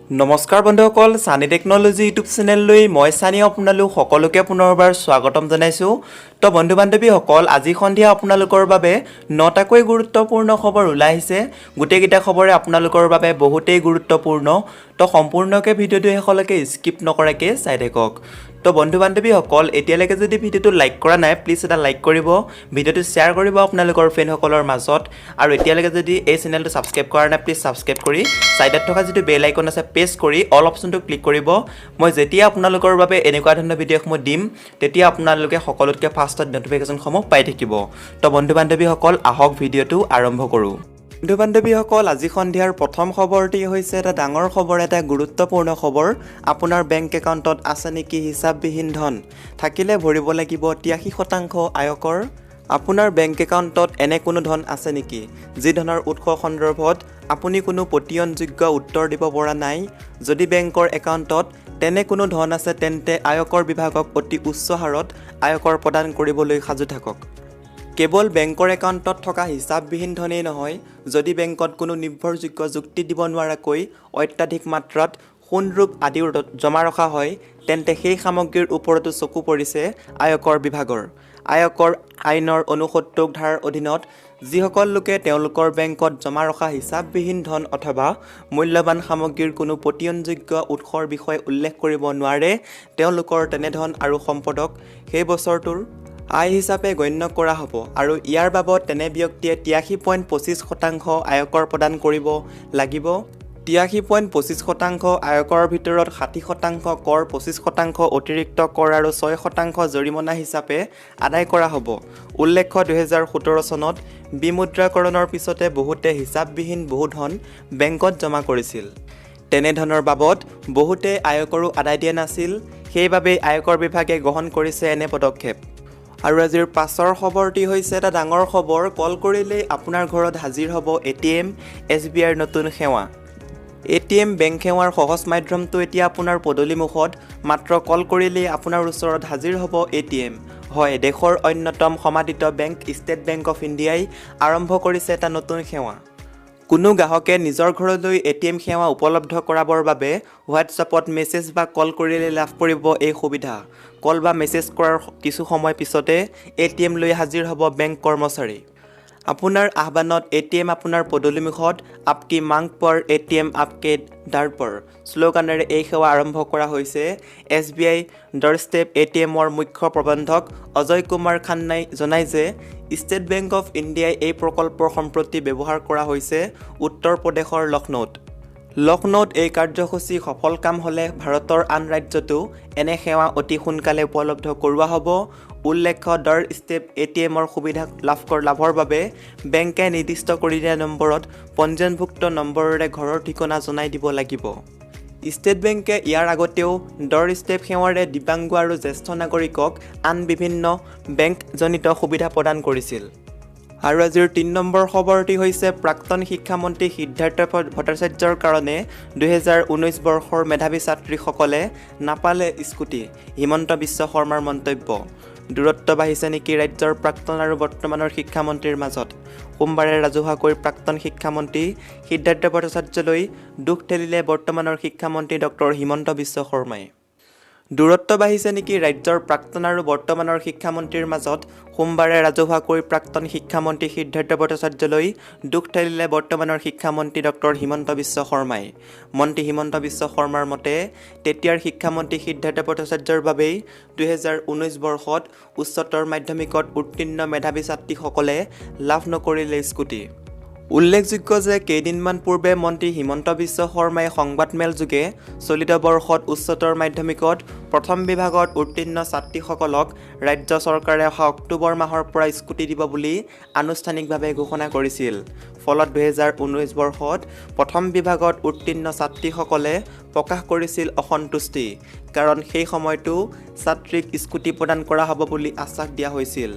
নমস্কাৰ বন্ধুসকল সানি টেকনলজি ইউটিউব চেনেললৈ মই সানি আপোনালোক সকলোকে পুনৰবাৰ স্বাগতম জনাইছোঁ। তো বন্ধু বান্ধৱীসকল আজি সন্ধিয়া আপোনালোকৰ বাবে 9টাকৈ গুৰুত্বপূৰ্ণ খবৰ ওলাই আহিছে। গোটেইকেইটা খবৰে আপোনালোকৰ বাবে বহুতেই গুৰুত্বপূৰ্ণ। তো সম্পূৰ্ণকৈ ভিডিঅ'টো শেষলৈকে স্কিপ নকৰাকৈ চাই থাকক। তো বন্ধু বান্ধৱীসকল এতিয়ালৈকে যদি ভিডিঅ'টো লাইক কৰা নাই প্লিজ এটা লাইক কৰিব, ভিডিঅ'টো শ্বেয়াৰ কৰিব আপোনালোকৰ ফ্ৰেণ্ডসকলৰ মাজত, আৰু এতিয়ালৈকে যদি এই চেনেলটো ছাবস্ক্ৰাইব কৰা নাই প্লিজ ছাবস্ক্ৰাইব কৰি ছাইডত থকা যিটো বেল আইকন আছে প্ৰেছ কৰি অল অপশ্যনটো ক্লিক কৰিব। মই যেতিয়া আপোনালোকৰ বাবে এনেকুৱা ধৰণৰ ভিডিঅ'সমূহ দিম তেতিয়া আপোনালোকে সকলোতকৈ ফাৰ্ষ্টত নটিফিকেশ্যনসমূহ পাই থাকিব। তো বন্ধু বান্ধৱীসকল আহক ভিডিঅ'টো আৰম্ভ কৰোঁ। বন্ধু বান্ধৱীসকল আজি সন্ধিয়াৰ প্ৰথম খবৰটি হৈছে এটা ডাঙৰ খবৰ, এটা গুৰুত্বপূৰ্ণ খবৰ। আপোনাৰ বেংক একাউণ্টত আছে নেকি হিচাপবিহীন ধন? থাকিলে ভৰিব লাগিব 83% আয়কৰ। আপোনাৰ বেংক একাউণ্টত এনে কোনো ধন আছে নেকি যি ধনৰ উৎস সন্দৰ্ভত আপুনি কোনো প্ৰতিয়নযোগ্য উত্তৰ দিব পৰা নাই? যদি বেংকৰ একাউণ্টত তেনে কোনো ধন আছে তেন্তে আয়কৰ বিভাগক অতি উচ্চ হাৰত আয়কৰ প্ৰদান কৰিবলৈ সাজু থাকক। কেৱল বেংকৰ একাউণ্টত থকা হিচাপবিহীন ধনেই নহয়, যদি বেংকত কোনো নিৰ্ভৰযোগ্য যুক্তি দিব নোৱাৰাকৈ অত্যাধিক মাত্ৰাত সোণ ৰূপ আদিও জমা ৰখা হয় তেন্তে সেই সামগ্ৰীৰ ওপৰতো চকু পৰিছে আয়কৰ বিভাগৰ। আয়কৰ আইনৰ 69 ধাৰাৰ অধীনত যিসকল লোকে তেওঁলোকৰ বেংকত জমা ৰখা হিচাপবিহীন ধন অথবা মূল্যৱান সামগ্ৰীৰ কোনো প্ৰতিয়নযোগ্য উৎসৰ বিষয়ে উল্লেখ কৰিব নোৱাৰে তেওঁলোকৰ তেনে ধন আৰু সম্পদক সেই বছৰটোৰ আয় হিচাপে গণ্য কৰা হ'ব আৰু ইয়াৰ বাবদ তেনে ব্যক্তিয়ে 83.25% আয়কৰ প্ৰদান কৰিব লাগিব। 83.25% আয়কৰৰ ভিতৰত 60% কৰ, 25% অতিৰিক্ত কৰ আৰু 6% জৰিমনা হিচাপে আদায় কৰা হ'ব। উল্লেখ্য 2017 চনত বিমুদ্ৰাকৰণৰ পিছতে বহুতে হিচাপবিহীন বহু ধন বেংকত জমা কৰিছিল। তেনেধনৰ বাবদ বহুতে আয়কৰো আদায় দিয়া নাছিল, সেইবাবে আয়কৰ বিভাগে গ্ৰহণ কৰিছে এনে পদক্ষেপ। আৰু আজিৰ পাছৰ খবৰটি হৈছে এটা ডাঙৰ খবৰ। কল কৰিলেই আপোনাৰ ঘৰত হাজিৰ হ'ব ATM, SBIৰ নতুন সেৱা। ATM বেংক সেৱাৰ সহজ মাধ্যমটো এতিয়া আপোনাৰ পদূলিমুখত। মাত্ৰ কল কৰিলেই আপোনাৰ ওচৰত হাজিৰ হ'ব ATM। হয়, দেশৰ অন্যতম সমাদৃত বেংক ষ্টেট বেংক অফ ইণ্ডিয়াই আৰম্ভ কৰিছে এটা নতুন সেৱা। কোনো গ্ৰাহকে নিজৰ ঘৰলৈ ATM সেৱা উপলব্ধ কৰাবৰ বাবে হোৱাটছআপত মেছেজ বা কল কৰিলে লাভ কৰিব এই সুবিধা। কল বা মেছেজ কৰাৰ কিছু সময় পিছতে ATM লৈ হাজিৰ হ'ব বেংক কৰ্মচাৰী। আপোনাৰ আহ্বানত ATM আপোনাৰ পদূলিমুখত। আপকি মাং পৰ ATM আপকে দাৰ পৰ শ্লোগানেৰে এই সেৱা আৰম্ভ কৰা হৈছে। SBI ডৰষ্টেপ ATMৰ মুখ্য প্ৰবন্ধক অজয় কুমাৰ খান্নাই জনায় যে ষ্টেট বেংক অফ ইণ্ডিয়াই এই প্ৰকল্পৰ সম্প্ৰতি ব্যৱহাৰ কৰা হৈছে উত্তৰ প্ৰদেশৰ লক্ষ্ণৌত এই কাৰ্যসূচী সফল কাম হ'লে ভাৰতৰ আন ৰাজ্যতো এনে সেৱা অতি সোনকালে উপলব্ধ কৰোৱা হ'ব। উল্লেখ্য ডৰ ষ্টেপ ATMৰ সুবিধা লাভৰ বাবে বেংকে নিৰ্দিষ্ট কৰি দিয়া নম্বৰত পঞ্জীয়নভুক্ত নম্বৰেৰে ঘৰৰ ঠিকনা জনাই দিব লাগিব। ষ্টেট বেংকে ইয়াৰ আগতেও ডৰ ষ্টেপ সেৱাৰে দিব্যাংগ আৰু জ্যেষ্ঠ নাগৰিকক আন বিভিন্ন বেংকজনিত সুবিধা প্ৰদান কৰিছিল। আৰু আজিৰ 3 নম্বৰ খবৰটি হৈছে প্ৰাক্তন শিক্ষামন্ত্ৰী সিদ্ধাৰ্থ ভট্টাচাৰ্যৰ কাৰণে 2019 বৰ্ষৰ মেধাৱী ছাত্ৰীসকলে নাপালে স্কুটি। হিমন্ত বিশ্ব শৰ্মাৰ মন্তব্য। দূৰত্ব বাঢ়িছে নেকি ৰাজ্যৰ প্ৰাক্তন আৰু বৰ্তমানৰ শিক্ষামন্ত্ৰীৰ মাজত? সোমবাৰে ৰাজহুৱাকৈ প্ৰাক্তন শিক্ষামন্ত্ৰী সিদ্ধাৰ্থ ভট্টাচাৰ্যলৈ দুখ ঠেলিলে বৰ্তমানৰ শিক্ষামন্ত্ৰী ডক্টৰ হিমন্ত বিশ্ব শৰ্মাই। দূৰত্ব বাঢ়িছে নেকি ৰাজ্যৰ প্ৰাক্তন আৰু বৰ্তমানৰ শিক্ষামন্ত্ৰীৰ মাজত? সোমবাৰে ৰাজহুৱাকৈ প্ৰাক্তন শিক্ষামন্ত্ৰী সিদ্ধাৰ্থ ভট্টাচাৰ্যলৈ দুখ ঠেলিলে বৰ্তমানৰ শিক্ষামন্ত্ৰী ডক্টৰ হিমন্ত বিশ্ব শৰ্মাই। মন্ত্ৰী হিমন্ত বিশ্ব শৰ্মাৰ মতে তেতিয়াৰ শিক্ষামন্ত্ৰী সিদ্ধাৰ্থ ভট্টাচাৰ্যৰ বাবেই 2019 বৰ্ষত উচ্চতৰ মাধ্যমিকত উত্তীৰ্ণ মেধাৱী ছাত্ৰীসকলে লাভ নকৰিলে স্কুটি। উল্লেখযোগ্য যে কেইদিনমান পূৰ্বে মন্ত্ৰী হিমন্ত বিশ্ব শৰ্মাই সংবাদমেলযোগে চলিত বৰ্ষত উচ্চতৰ মাধ্যমিকত প্ৰথম বিভাগত উত্তীৰ্ণ ছাত্ৰীসকলক ৰাজ্য চৰকাৰে অহা অক্টোবৰ মাহৰ পৰা স্কুটি দিব বুলি আনুষ্ঠানিকভাৱে ঘোষণা কৰিছিল। ফলত 2019 বৰ্ষত প্ৰথম বিভাগত উত্তীৰ্ণ ছাত্ৰীসকলে প্ৰকাশ কৰিছিল অসন্তুষ্টি, কাৰণ সেই সময়তো ছাত্ৰীক স্কুটি প্ৰদান কৰা হ'ব বুলি আশ্বাস দিয়া হৈছিল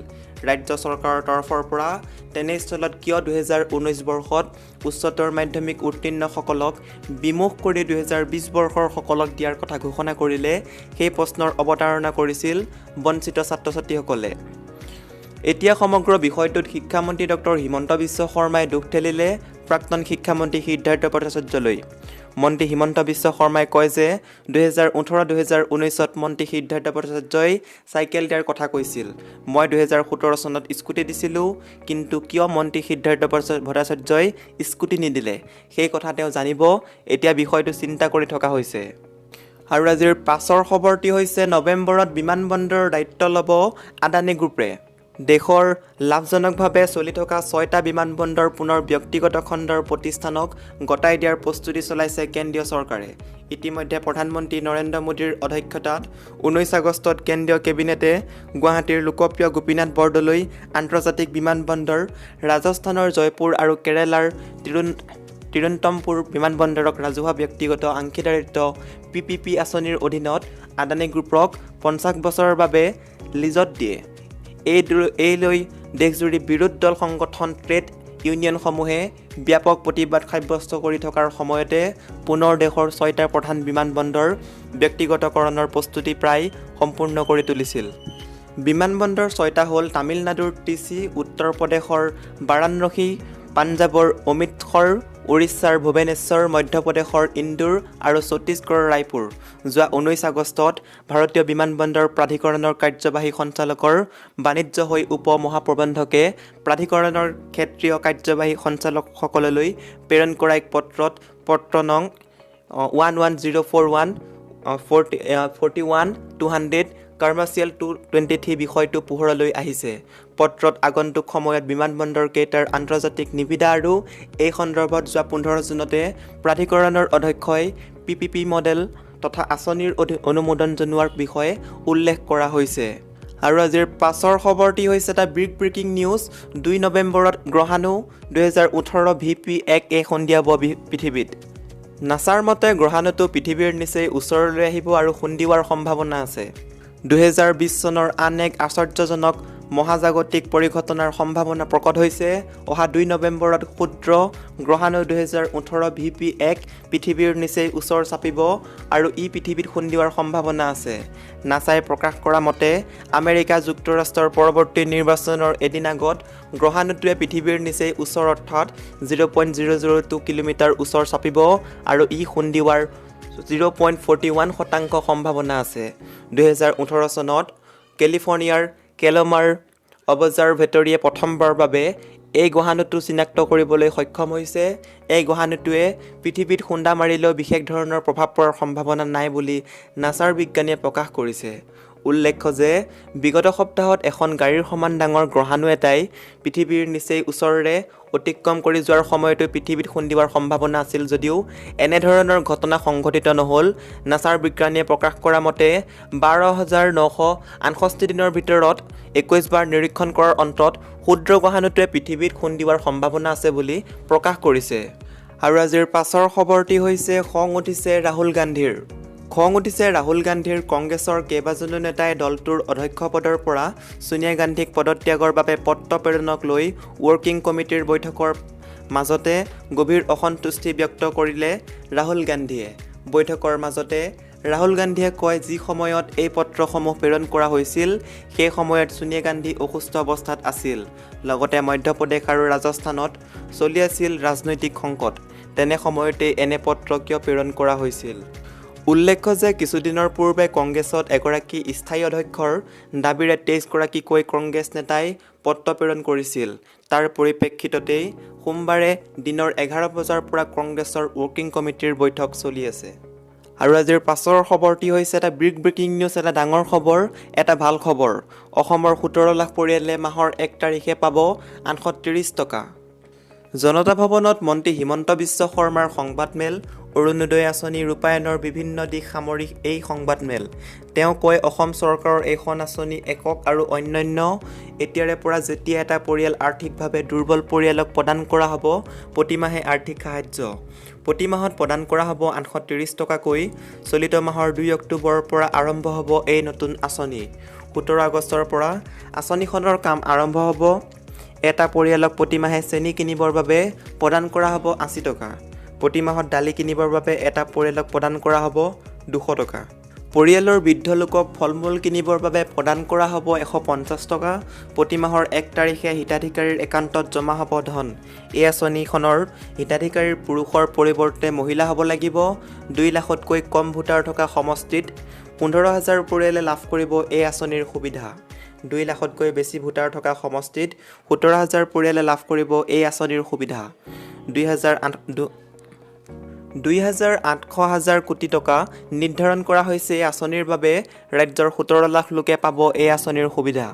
ৰাজ্য চৰকাৰৰ তৰফৰ পৰা। তেনেস্থলত কিয় 2019 বৰ্ষত উচ্চতৰ মাধ্যমিক উত্তীৰ্ণসকলক বিমুখ কৰি 2020 বৰ্ষৰ সকলক দিয়াৰ কথা ঘোষণা কৰিলে, সেই প্ৰশ্নৰ অৱতাৰণা কৰিছিল বঞ্চিত ছাত্ৰ ছাত্ৰীসকলে। এতিয়া সমগ্ৰ বিষয়টোত শিক্ষামন্ত্ৰী ডক্টৰ হিমন্ত বিশ্ব শৰ্মাই দুখ ঠেলিলে প্ৰাক্তন শিক্ষামন্ত্ৰী সিদ্ধাৰ্থ ভট্টাচাৰ্যলৈ। মন্ত্ৰী হিমন্ত বিশ্ব শৰ্মাই কয় যে 2018-2019ত মন্ত্ৰী সিদ্ধাৰ্থ ভট্টাচাৰ্যই চাইকেল দিয়াৰ কথা কৈছিল। মই 2017 চনত স্কুটি দিছিলোঁ, কিন্তু কিয় মন্ত্ৰী সিদ্ধাৰ্থ ভট্টাচাৰ্যই স্কুটি নিদিলে সেই কথা তেওঁ জানিব। এতিয়া বিষয়টো চিন্তা কৰি থকা হৈছে। আৰু আজিৰ পাছৰ খবৰটি হৈছে নৱেম্বৰত বিমানবন্দৰৰ দায়িত্ব ল'ব আদানী গ্ৰুপে। দেশৰ লাভজনকভাৱে চলি থকা 6টা বিমানবন্দৰ পুনৰ ব্যক্তিগত খণ্ডৰ প্ৰতিষ্ঠানক গতাই দিয়াৰ প্ৰস্তুতি চলাইছে কেন্দ্ৰীয় চৰকাৰে। ইতিমধ্যে প্ৰধানমন্ত্ৰী নৰেন্দ্ৰ মোদীৰ অধ্যক্ষতাত 19 আগষ্টত কেন্দ্ৰীয় কেবিনেটে গুৱাহাটীৰ লোকপ্ৰিয় গোপীনাথ বৰদলৈ আন্তৰ্জাতিক বিমানবন্দৰ, ৰাজস্থানৰ জয়পুৰ আৰু কেৰালাৰ তিৰুৱনন্তপুৰ বিমানবন্দৰক ৰাজহুৱা ব্যক্তিগত অংশীদাৰিত্ব PPP আঁচনিৰ অধীনত আদানী গ্ৰুপক 50 বছৰৰ বাবে লিজত দিয়ে। এই লৈ দেশজুৰি বিৰোধী দল সংগঠন ট্ৰেড ইউনিয়নসমূহে ব্যাপক প্ৰতিবাদ সাব্যস্ত কৰি থকাৰ সময়তে পুনৰ দেশৰ 6টা প্ৰধান বিমানবন্দৰ ব্যক্তিগতকৰণৰ প্ৰস্তুতি প্ৰায় সম্পূৰ্ণ কৰি তুলিছিল। বিমানবন্দৰ 6টা হ'ল তামিলনাডুৰ ত্ৰিচি, উত্তৰ প্ৰদেশৰ বাৰাণসী, পাঞ্জাৱৰ অমৃতসৰ, উৰিষ্যাৰ ভুৱনেশ্বৰ, মধ্যপ্ৰদেশৰ ইন্দোৰ আৰু ছত্তীশগড়ৰ ৰায়পুৰ। যোৱা 19 আগষ্টত ভাৰতীয় বিমানবন্দৰ প্ৰাধিকৰণৰ কাৰ্যবাহী সঞ্চালকৰ বাণিজ্য হৈ উপ মহাপ্ৰবন্ধকে প্ৰাধিকৰণৰ ক্ষেত্ৰীয় কাৰ্যবাহী সঞ্চালকসকললৈ প্ৰেৰণ কৰা এক পত্ৰ নং 11041/41/200 কমাৰ্চিয়েল 223 বিষয়টো পোহৰলৈ আহিছে। পত্ৰত আগন্তুক সময়ত বিমানবন্দৰ কেইটাৰ আন্তৰ্জাতিক নিবিদা আৰু এই সন্দৰ্ভত যোৱা 15 জুনতে প্ৰাধিকৰণৰ অধ্যক্ষই PPP মডেল তথা আঁচনিৰ অনুমোদন জনোৱাৰ বিষয়ে উল্লেখ কৰা হৈছে। আৰু আজিৰ পাছৰ খবৰটি হৈছে এটা ব্ৰেকিং নিউজ। 2 নৱেম্বৰত গ্ৰহাণু 2018 VP1A সন্ধিয়াব পৃথিৱীত। নাছাৰ মতে গ্ৰহাণুটো পৃথিৱীৰ নিচেই ওচৰলৈ আহিব আৰু খুন্দিওৱাৰ সম্ভাৱনা আছে। 2020 চনৰ আন এক আশ্চৰ্যজনক মহাজাগতিক পৰিঘটনাৰ সম্ভাৱনা প্ৰকট হৈছে। অহা 2 নৱেম্বৰত ক্ষুদ্ৰ গ্ৰহাণু 2018 VP1 পৃথিৱীৰ নিচেই ওচৰ চাপিব আৰু ই পৃথিৱীত খুন্দিওৱাৰ সম্ভাৱনা আছে। নাছাই প্ৰকাশ কৰা মতে আমেৰিকা যুক্তৰাষ্ট্ৰৰ পৰৱৰ্তী নিৰ্বাচনৰ এদিন আগত গ্ৰহাণুটোৱে পৃথিৱীৰ নিচেই ওচৰ অৰ্থাৎ 0.002 কিলোমিটাৰ ওচৰ চাপিব আৰু ই খুন্দিওৱাৰ 0.41% সম্ভাৱনা আছে। 2018 চনত কেলিফৰ্ণিয়াৰ কেলমাৰ অবজাৰভেটৰীয়ে প্ৰথমবাৰৰ বাবে এই গ্ৰহাণুটো চিনাক্ত কৰিবলৈ সক্ষম হৈছে। এই গ্ৰহাণুটোৱে পৃথিৱীত খুন্দা মাৰিলেও বিশেষ ধৰণৰ প্ৰভাৱ পৰাৰ সম্ভাৱনা নাই বুলি নাছাৰ বিজ্ঞানীয়ে প্ৰকাশ কৰিছে। উল্লেখ্য যে বিগত সপ্তাহত এখন গাড়ীৰ সমান ডাঙৰ গ্ৰহাণু এটাই পৃথিৱীৰ নিচেই ওচৰেৰে অতিক্ৰম কৰি যোৱাৰ সময়তো পৃথিৱীত খুন্দিওৱাৰ সম্ভাৱনা আছিল যদিও এনেধৰণৰ ঘটনা সংঘটিত নহ'ল। নাছাৰ বিজ্ঞানীয়ে প্ৰকাশ কৰা মতে 12,968 দিনৰ ভিতৰত 21 বাৰ নিৰীক্ষণ কৰাৰ অন্তত ক্ষুদ্ৰ গ্ৰহাণুটোৱে পৃথিৱীত খুন্দিওৱাৰ সম্ভাৱনা আছে বুলি প্ৰকাশ কৰিছে। আৰু আজিৰ পাছৰ খবৰটি হৈছে খং উঠিছে ৰাহুল গান্ধীৰ। কংগ্ৰেছৰ কেইবাজনো নেতাই দলটোৰ অধ্যক্ষ পদৰ পৰা ছোনিয়া গান্ধীক পদত্যাগৰ বাবে পত্ৰ প্ৰেৰণক লৈ ৱৰ্কিং কমিটিৰ বৈঠকৰ মাজতে গভীৰ অসন্তুষ্টি ব্যক্ত কৰিলে ৰাহুল গান্ধীয়ে। বৈঠকৰ মাজতে ৰাহুল গান্ধীয়ে কয়, যি সময়ত এই পত্ৰসমূহ প্ৰেৰণ কৰা হৈছিল সেই সময়ত ছোনিয়া গান্ধী অসুস্থ অৱস্থাত আছিল। লগতে মধ্যপ্ৰদেশ আৰু ৰাজস্থানত চলি আছিল ৰাজনৈতিক সংকট। তেনে সময়তে এনে পত্ৰ কিয় প্ৰেৰণ কৰা হৈছিল? উল্লেখ্য যে কিছুদিনৰ পূৰ্বে কংগ্ৰেছত এগৰাকী স্থায়ী অধ্যক্ষৰ দাবীৰে 23 গৰাকীকৈ কংগ্ৰেছ নেতাই পত্ৰ প্ৰেৰণ কৰিছিল। তাৰ পৰিপ্ৰেক্ষিততেই সোমবাৰে দিনৰ 11 বজাৰ পৰা কংগ্ৰেছৰ ৱৰ্কিং কমিটিৰ বৈঠক চলি আছে। আৰু আজিৰ পাছৰ খবৰটি হৈছে এটা ব্ৰেকিং নিউজ, এটা ডাঙৰ খবৰ, এটা ভাল খবৰ। অসমৰ 17 লাখ পৰিয়ালে মাহৰ 1 তাৰিখে পাব 830 টকা। জনতা ভৱনত মন্ত্ৰী হিমন্ত বিশ্ব শৰ্মাৰ সংবাদমেল। অৰুণোদয় আঁচনি ৰূপায়ণৰ বিভিন্ন দিশ সামৰি এই সংবাদমেল। তেওঁ কয়, অসম চৰকাৰৰ এইখন আঁচনি একক আৰু অন্যান্য। এতিয়াৰে পৰা যেতিয়া এটা পৰিয়াল আৰ্থিকভাৱে দুৰ্বল পৰিয়ালক প্ৰদান কৰা হ'ব প্ৰতিমাহে আৰ্থিক সাহায্য। প্ৰতি মাহত প্ৰদান কৰা হ'ব 830 টকাকৈ। চলিত মাহৰ 2 অক্টোবৰৰ পৰা আৰম্ভ হ'ব এই নতুন আঁচনি। 17 আগষ্টৰ পৰা আঁচনিখনৰ কাম আৰম্ভ হ'ব। এটা পৰিয়ালক প্ৰতিমাহে চেনি কিনিবৰ বাবে প্ৰদান কৰা হ'ব 80 টকা। প্ৰতি মাহত দালি কিনিবৰ বাবে এটা পৰিয়ালক প্ৰদান কৰা হ'ব 200 টকা। পৰিয়ালৰ বৃদ্ধ লোকক ফল-মূল কিনিবৰ বাবে প্ৰদান কৰা হ'ব 150 টকা। প্ৰতি মাহৰ 1 তাৰিখে হিতাধিকাৰীৰ একাউণ্টত জমা হ'ব ধন। এই আঁচনিখনৰ হিতাধিকাৰীৰ পুৰুষৰ পৰিৱৰ্তে মহিলা হ'ব লাগিব। 2 লাখতকৈ কম ভোটাৰ থকা সমষ্টিত 15,000 পৰিয়ালে লাভ কৰিব এই আঁচনিৰ সুবিধা। 2 লাখতকৈ বেছি ভোটাৰ থকা সমষ্টিত 17,000 পৰিয়ালে লাভ কৰিব এই আঁচনিৰ সুবিধা। 2,800 কোটি টকা নিৰ্ধাৰণ কৰা হৈছে এই আঁচনিৰ বাবে। ৰাজ্যৰ 17 লাখ লোকে পাব এই আঁচনিৰ সুবিধা।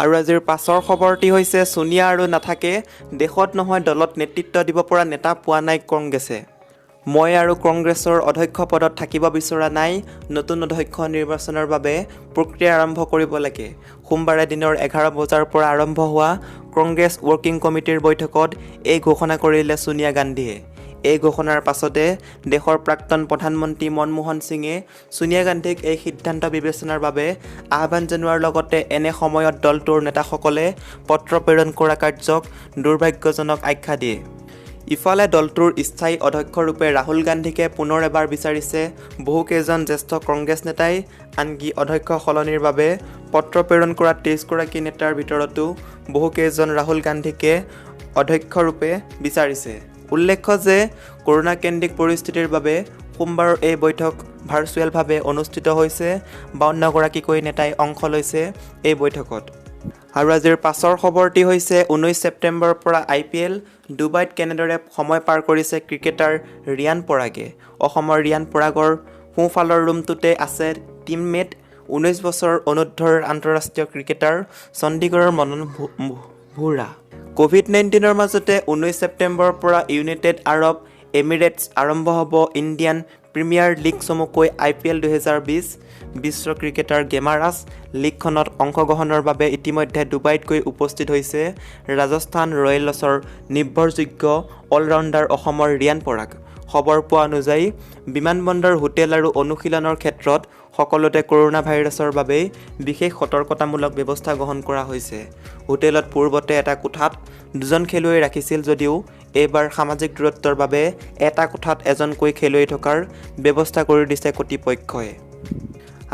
আৰু আজিৰ পাছৰ খবৰটি হৈছে ছোনিয়া আৰু নাথাকে, দেশত নহয় দলত নেতৃত্ব দিব পৰা নেতা পোৱা নাই কংগ্ৰেছে। মই আৰু কংগ্ৰেছৰ অধ্যক্ষ পদত থাকিব বিচৰা নাই। নতুন অধ্যক্ষ নিৰ্বাচনৰ বাবে প্ৰক্ৰিয়া আৰম্ভ কৰিব লাগে। সোমবাৰে দিনৰ 11 বজাৰ পৰা আৰম্ভ হোৱা কংগ্ৰেছ ৱৰ্কিং কমিটিৰ বৈঠকত এই ঘোষণা কৰিলে ছোনিয়া গান্ধীয়ে। এই ঘোষণাৰ পাছতে দেশৰ প্ৰাক্তন প্ৰধানমন্ত্ৰী মনমোহন সিঙে ছোনিয়া গান্ধীক এই সিদ্ধান্ত বিবেচনাৰ বাবে আহ্বান জনোৱাৰ লগতে এনে সময়ত দলটোৰ নেতাসকলে পত্ৰ প্ৰেৰণ কৰা কাৰ্যক দুৰ্ভাগ্যজনক আখ্যা দিয়ে। ইফালে দলটোৰ স্থায়ী অধ্যক্ষৰূপে ৰাহুল গান্ধীকে পুনৰ এবাৰ বিচাৰিছে বহুকেইজন জ্যেষ্ঠ কংগ্ৰেছ নেতাই। আনকি অধ্যক্ষ সলনিৰ বাবে পত্ৰ প্ৰেৰণ কৰা 23গৰাকী নেতাৰ ভিতৰতো বহুকেইজন ৰাহুল গান্ধীকে অধ্যক্ষৰূপে বিচাৰিছে। উল্লেখ্য যে কৰোনা কেন্দ্ৰিক পৰিস্থিতিৰ বাবে সোমবাৰৰ এই বৈঠক ভাৰ্চুৱেলভাৱে অনুষ্ঠিত হৈছে। 52গৰাকীকৈ নেতাই অংশ লৈছে এই বৈঠকত। আৰু আজিৰ পাছৰ খবৰটি হৈছে 19 ছেপ্টেম্বৰৰ পৰা IPL। ডুবাইত কেনেদৰে সময় পাৰ কৰিছে ক্ৰিকেটাৰ ৰিয়ান পৰাগে। অসমৰ ৰিয়ান পৰাগৰ সোঁফালৰ ৰুমটোতে আছে টিমমেট 19 বছৰ অনুৰ্ধৰ আন্তঃৰাষ্ট্ৰীয় ক্ৰিকেটাৰ চণ্ডীগড়ৰ মনন ভোহৰা। COVID-19ৰ মাজতে 19 ছেপ্টেম্বৰৰ পৰা ইউনাইটেড আৰব এমিৰেটছ আৰম্ভ হ'ব ইণ্ডিয়ান প্ৰিমিয়াৰ লীগ চমুকৈ IPL 2020। বিশ্ব ক্ৰিকেটাৰ গেমাৰাছ লীগখনত অংশগ্ৰহণৰ বাবে ইতিমধ্যে ডুবাইত গৈ উপস্থিত হৈছে ৰাজস্থান ৰয়েলছৰ নিৰ্ভৰযোগ্য অলৰাউণ্ডাৰ অসমৰ ৰিয়ান পৰাগ। খবৰ পোৱা অনুযায়ী বিমানবন্দৰ, হোটেল আৰু অনুশীলনৰ ক্ষেত্ৰত সকলোতে কৰোনা ভাইৰাছৰ বাবে বিশেষ সতৰ্কতামূলক ব্যৱস্থা গ্ৰহণ কৰা হৈছে। হোটেলত পূৰ্বতে এটা কোঠাত 2জন খেলুৱৈ ৰাখিছিল যদিও এইবাৰ সামাজিক দূৰত্বৰ বাবে এটা কোঠাত এজনকৈ খেলুৱৈ থকাৰ ব্যৱস্থা কৰি দিছে কৰ্তৃপক্ষই।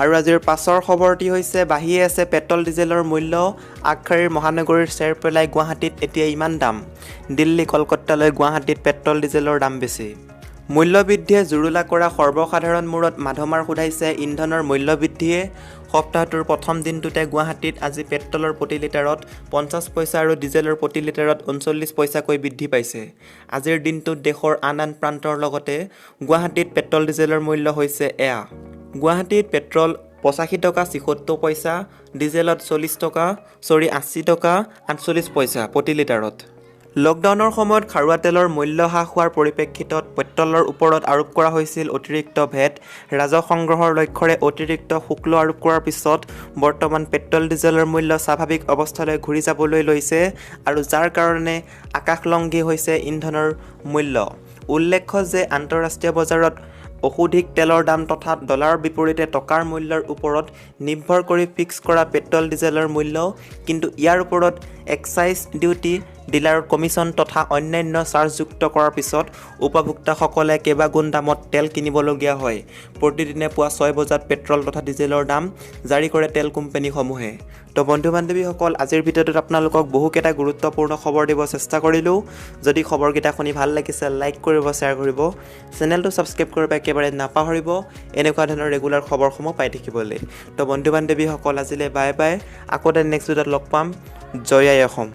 আৰু আজিৰ পাছৰ খবৰটি হৈছে বাঢ়িয়ে আছে পেট্ৰল ডিজেলৰ মূল্য। আগশাৰীৰ মহানগৰীৰ চেৰ পেলাই গুৱাহাটীত এতিয়া ইমান দাম। দিল্লী, কলকাতালৈ গুৱাহাটীত পেট্ৰল ডিজেলৰ দাম বেছি। মূল্যবৃদ্ধিয়ে জুৰুলা কৰা সৰ্বসাধাৰণ মূৰত মাধমাৰ সোধাইছে ইন্ধনৰ মূল্যবৃদ্ধিয়ে। সপ্তাহটোৰ প্ৰথম দিনটোতে গুৱাহাটীত আজি পেট্ৰলৰ প্ৰতি লিটাৰত 50 পইচা আৰু ডিজেলৰ প্ৰতি লিটাৰত 39 পইচাকৈ বৃদ্ধি পাইছে। আজিৰ দিনটোত দেশৰ আন প্ৰান্তৰ লগতে গুৱাহাটীত পেট্ৰল ডিজেলৰ মূল্য হৈছে এয়া। গুৱাহাটীত পেট্ৰল 85 টকা 76 পইচা, ডিজেলত 80 টকা 48 পইচা প্ৰতি লিটাৰত। লকডাউনৰ সময়ত খাৰুৱা তেলৰ মূল্য হ্ৰাস হোৱাৰ পৰিপ্ৰেক্ষিতত পেট্ৰলৰ ওপৰত আৰোপ কৰা হৈছিল অতিৰিক্ত ভেট। ৰাজহ সংগ্ৰহৰ লক্ষ্যৰে অতিৰিক্ত শুল্ক আৰোপ কৰাৰ পিছত বৰ্তমান পেট্ৰল ডিজেলৰ মূল্য স্বাভাৱিক অৱস্থালৈ ঘূৰি যাবলৈ লৈছে আৰু যাৰ কাৰণে আকাশলংঘী হৈছে ইন্ধনৰ মূল্য। উল্লেখ্য যে আন্তঃৰাষ্ট্ৰীয় বজাৰত অধিক তেলৰ দাম তথা ডলাৰৰ বিপৰীতে টকাৰ মূল্যৰ ওপৰত নিৰ্ভৰ কৰি ফিক্স কৰা পেট্ৰল ডিজেলৰ মূল্য, কিন্তু ইয়াৰ ওপৰত এক্সাইজ ডিউটি, ডিলাৰৰ কমিশ্যন তথা অন্যান্য চাৰ্জ যুক্ত কৰাৰ পিছত উপভোক্তাসকলে কেইবাগুণ দামত তেল কিনিবলগীয়া হয়। প্ৰতিদিনে পুৱা 6 বজাত পেট্ৰল তথা ডিজেলৰ দাম জাৰি কৰে তেল কোম্পানীসমূহে। তো বন্ধু বান্ধৱীসকল, আজিৰ ভিডিঅ'টোত আপোনালোকক বহুকেইটা গুৰুত্বপূৰ্ণ খবৰ দিব চেষ্টা কৰিলোঁ। যদি খবৰকেইটা শুনি ভাল লাগিছে লাইক কৰিব, শ্বেয়াৰ কৰিব, চেনেলটো ছাবস্ক্ৰাইব কৰিব একেবাৰে নাপাহৰিব এনেকুৱা ধৰণৰ ৰেগুলাৰ খবৰসমূহ পাই থাকিবলৈ। তো বন্ধু বান্ধৱীসকল, আজিলৈ বাই বাই। আকৌ নেক্সট ভিডিঅ'ত লগ পাম। জয় আই অসম।